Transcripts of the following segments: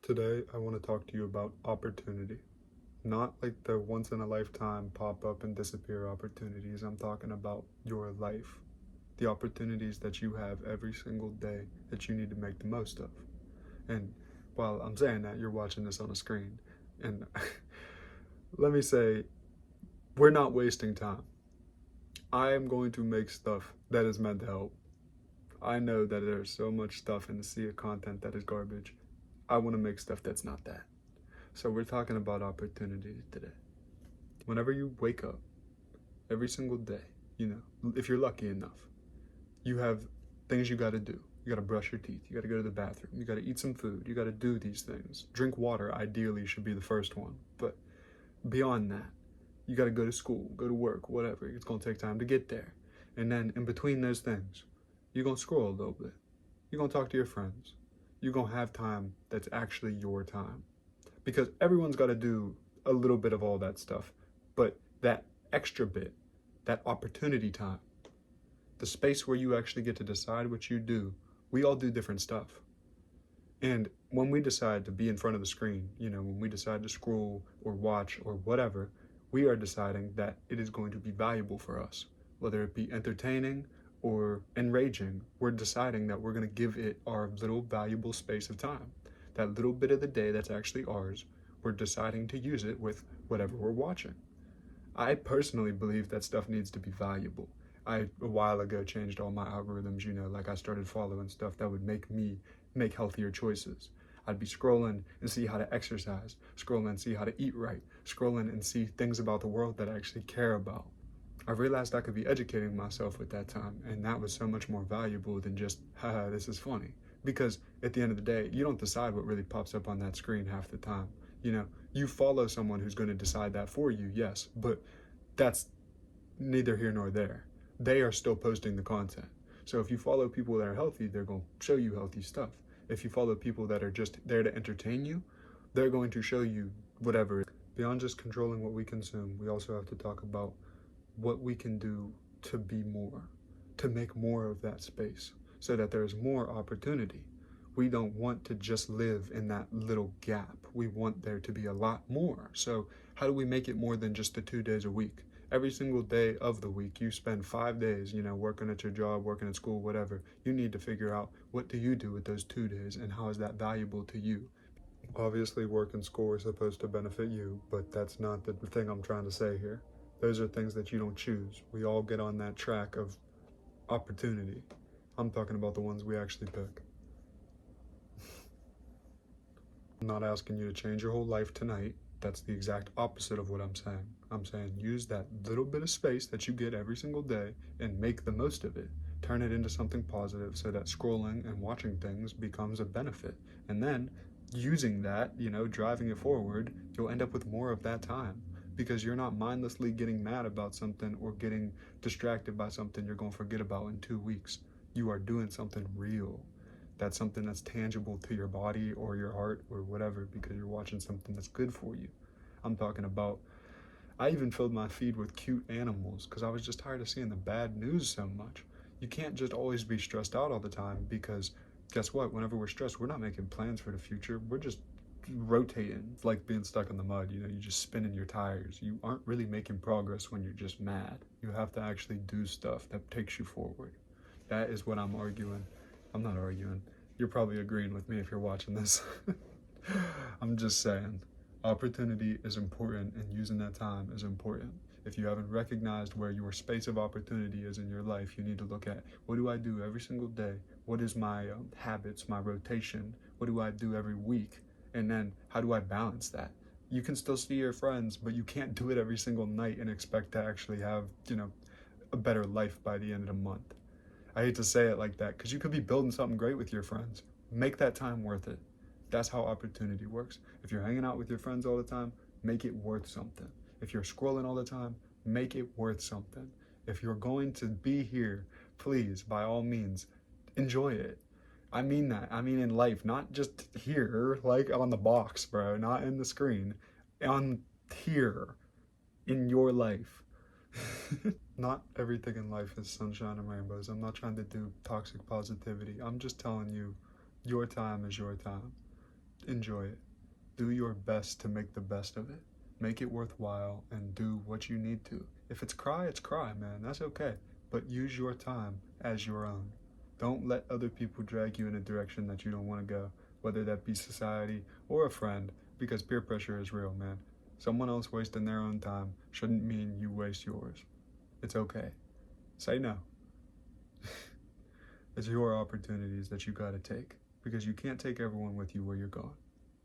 Today, I want to talk to you about opportunity. Not like the once in a lifetime pop up and disappear opportunities. I'm talking about your life. The opportunities that you have every single day that you need to make the most of. And while I'm saying that, you're watching this on a screen. And let me say, we're not wasting time. I am going to make stuff that is meant to help. I know that there's so much stuff in the sea of content that is garbage. I want to make stuff that's not that. So we're talking about opportunities today. Whenever you wake up, every single day, if you're lucky enough, you have things you got to do. You got to brush your teeth. You got to go to the bathroom. You got to eat some food. You got to do these things. Drink water, ideally, should be the first one. But beyond that, you got to go to school, go to work, whatever. It's going to take time to get there. And then in between those things, you're going to scroll a little bit. You're going to talk to your friends. You're going to have time that's actually your time. Because everyone's got to do a little bit of all that stuff. But that extra bit, that opportunity time, the space where you actually get to decide what you do, we all do different stuff. And when we decide to be in front of the screen, when we decide to scroll or watch or whatever, we are deciding that it is going to be valuable for us. Whether it be entertaining or enraging, we're deciding that we're going to give it our little valuable space of time. That little bit of the day that's actually ours, we're deciding to use it with whatever we're watching. I personally believe that stuff needs to be valuable. A while ago, changed all my algorithms, like I started following stuff that would make me make healthier choices. I'd be scrolling and see how to exercise, scrolling and see how to eat right, scrolling and see things about the world that I actually care about. I realized I could be educating myself at that time, and that was so much more valuable than just, haha, this is funny. Because at the end of the day, you don't decide what really pops up on that screen half the time. You follow someone who's going to decide that for you, yes, but that's neither here nor there. They are still posting the content. So if you follow people that are healthy, they're going to show you healthy stuff. If you follow people that are just there to entertain you, they're going to show you whatever. Beyond just controlling what we consume, we also have to talk about what we can do to be more, to make more of that space so that there's more opportunity. We don't want to just live in that little gap. We want there to be a lot more. So how do we make it more than just the 2 days a week? Every single day of the week, you spend 5 days, working at your job, working at school, whatever. You need to figure out, what do you do with those 2 days and how is that valuable to you? Obviously, work and school are supposed to benefit you, but that's not the thing I'm trying to say here. Those are things that you don't choose. We all get on that track of opportunity. I'm talking about the ones we actually pick. I'm not asking you to change your whole life tonight. That's the exact opposite of what I'm saying. I'm saying use that little bit of space that you get every single day and make the most of it. Turn it into something positive so that scrolling and watching things becomes a benefit. And then using that, driving it forward, you'll end up with more of that time because you're not mindlessly getting mad about something or getting distracted by something you're going to forget about in 2 weeks. You are doing something real. That's something that's tangible to your body or your heart or whatever because you're watching something that's good for you. I'm talking about, I even filled my feed with cute animals because I was just tired of seeing the bad news so much. You can't just always be stressed out all the time because guess what? Whenever we're stressed, we're not making plans for the future. We're just rotating. It's like being stuck in the mud, you're just spinning your tires. You aren't really making progress when you're just mad. You have to actually do stuff that takes you forward. That is what I'm arguing. I'm not arguing. You're probably agreeing with me if you're watching this. I'm just saying, opportunity is important and using that time is important. If you haven't recognized where your space of opportunity is in your life, you need to look at, what do I do every single day? What is my habits, my rotation? What do I do every week? And then how do I balance that? You can still see your friends, but you can't do it every single night and expect to actually have, a better life by the end of the month. I hate to say it like that because you could be building something great with your friends. Make that time worth it. That's how opportunity works. If you're hanging out with your friends all the time, make it worth something. If you're scrolling all the time, make it worth something. If you're going to be here, please, by all means, enjoy it. I mean that. I mean in life, not just here, like on the box, bro, not in the screen. On here, in your life. Not everything in life is sunshine and rainbows. I'm not trying to do toxic positivity. I'm just telling you, your time is your time. enjoy it. Do your best to make the best of it. Make it worthwhile and do what you need to. If it's cry, man. That's okay. But use your time as your own. Don't let other people drag you in a direction that you don't want to go, whether that be society or a friend, because peer pressure is real, man. Someone else wasting their own time shouldn't mean you waste yours. It's okay. Say no. It's your opportunities that you gotta take, because you can't take everyone with you where you're going.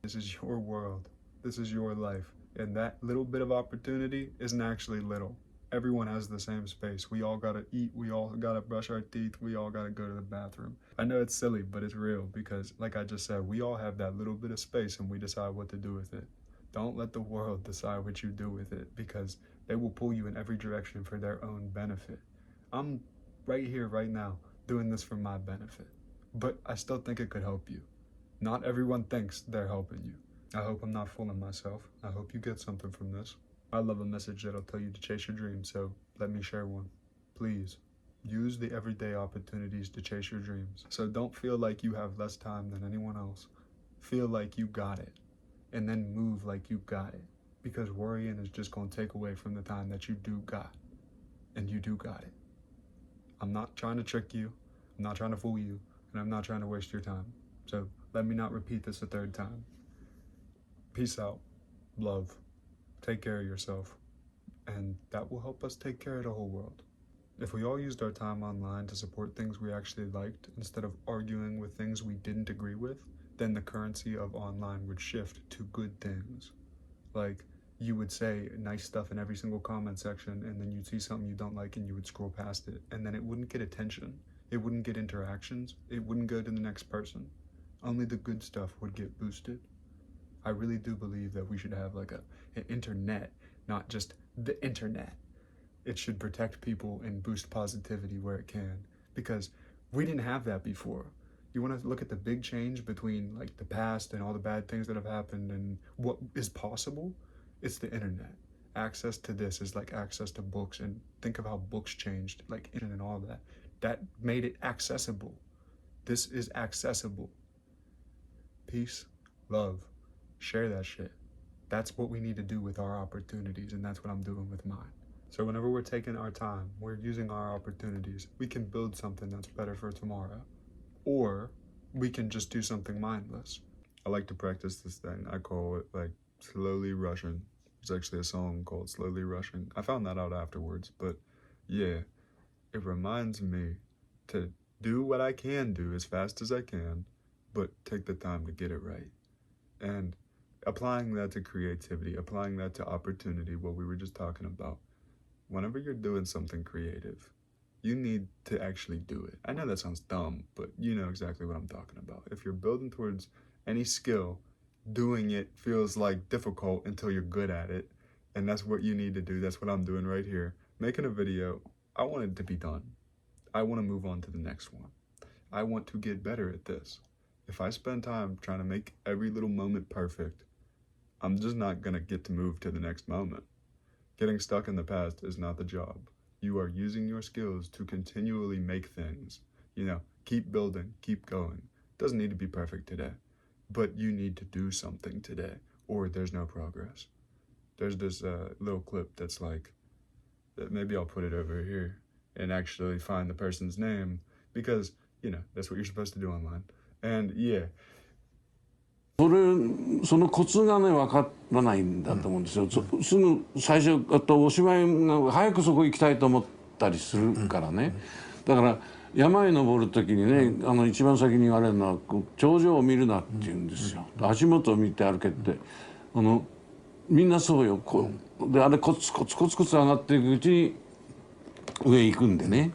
This is your world. This is your life. And that little bit of opportunity isn't actually little. Everyone has the same space. We all gotta eat, we all gotta brush our teeth, we all gotta go to the bathroom. I know it's silly, but it's real, because like I just said, we all have that little bit of space and we decide what to do with it. Don't let the world decide what you do with it, because they will pull you in every direction for their own benefit. I'm right here, right now, doing this for my benefit, but I still think it could help you. Not everyone thinks they're helping you. I hope I'm not fooling myself. I hope you get something from this. I love a message that'll tell you to chase your dreams, so let me share one. Please, use the everyday opportunities to chase your dreams. So don't feel like you have less time than anyone else. Feel like you got it, and then move like you got it, because worrying is just gonna take away from the time that you do got, and you do got it. I'm not trying to trick you, I'm not trying to fool you, and I'm not trying to waste your time. So let me not repeat this a third time. Peace out, love. Take care of yourself, and that will help us take care of the whole world. If we all used our time online to support things we actually liked instead of arguing with things we didn't agree with, then the currency of online would shift to good things. Like, you would say nice stuff in every single comment section, and then you'd see something you don't like and you would scroll past it, and then it wouldn't get attention. It wouldn't get interactions. It wouldn't go to the next person. Only the good stuff would get boosted. I really do believe that we should have like an internet, not just the internet. It should protect people and boost positivity where it can, because we didn't have that before. You want to look at the big change between like the past and all the bad things that have happened and what is possible? It's the internet. Access to this is like access to books, and think of how books changed, like internet and all that. That made it accessible. This is accessible. Peace, love. Share that shit. That's what we need to do with our opportunities, and that's what I'm doing with mine. So whenever we're taking our time, we're using our opportunities, we can build something that's better for tomorrow. Or we can just do something mindless. I like to practice this thing. I call it like slowly rushing. There's actually a song called Slowly Rushing. I found that out afterwards, but yeah, it reminds me to do what I can do as fast as I can, but take the time to get it right. And applying that to creativity, applying that to opportunity, what we were just talking about. Whenever you're doing something creative, you need to actually do it. I know that sounds dumb, but you know exactly what I'm talking about. If you're building towards any skill, doing it feels like difficult until you're good at it. And that's what you need to do. That's what I'm doing right here. Making a video, I want it to be done. I want to move on to the next one. I want to get better at this. If I spend time trying to make every little moment perfect, I'm just not going to get to move to the next moment. Getting stuck in the past is not the job. You are using your skills to continually make things. You know, keep building, keep going. Doesn't need to be perfect today, but you need to do something today, or there's no progress. There's this little clip that's like, maybe I'll put it over here and actually find the person's name, because, you know, that's what you're supposed to do online. And yeah. そのコツがね分からないんだと思うんですよ。すぐ最初おしまいが早くそこ行きたいと思ったりするからね。だから山へ登る時にね、一番先に言われるのは頂上を見るなって言うんですよ。足元を見て歩けって、みんなそうよ。であれコツコツコツコツ上がっていくうちに上行くんでね。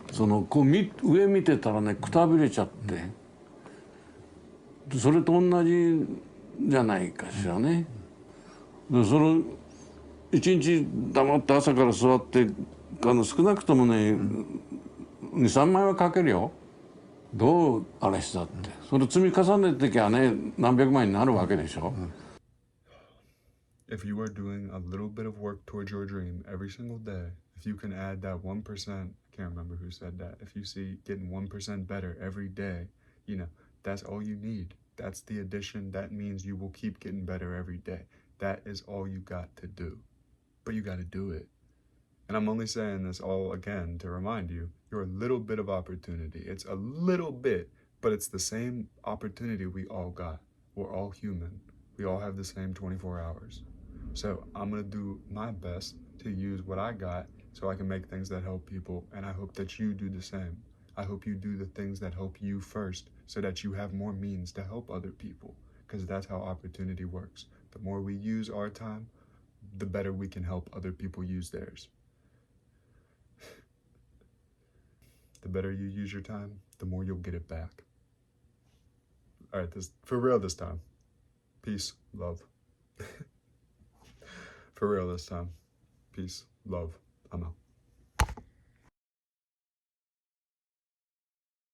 上見てたらねくたびれちゃって、それと同じじゃないかしらね。で一日黙って朝から座って少なくともね、2、3枚は書けるよ。どうあれしたって。それ積み重ねてきゃね、何百枚になるわけでしょ。If you are doing a little bit of work towards your dream every single day, if you can add that 1%, I can't remember who said that, if you see getting 1% better every day, you know, that's all you need. That's the addition. That means you will keep getting better every day. That is all you got to do. But you got to do it. And I'm only saying this all again to remind you, you're a little bit of opportunity. It's a little bit, but it's the same opportunity we all got. We're all human. We all have the same 24 hours. So I'm going to do my best to use what I got so I can make things that help people. And I hope that you do the same. I hope you do the things that help you first so that you have more means to help other people, because that's how opportunity works. The more we use our time, the better we can help other people use theirs. The better you use your time, the more you'll get it back. All right, this for real this time. Peace, love. For real this time. Peace, love. I'm out.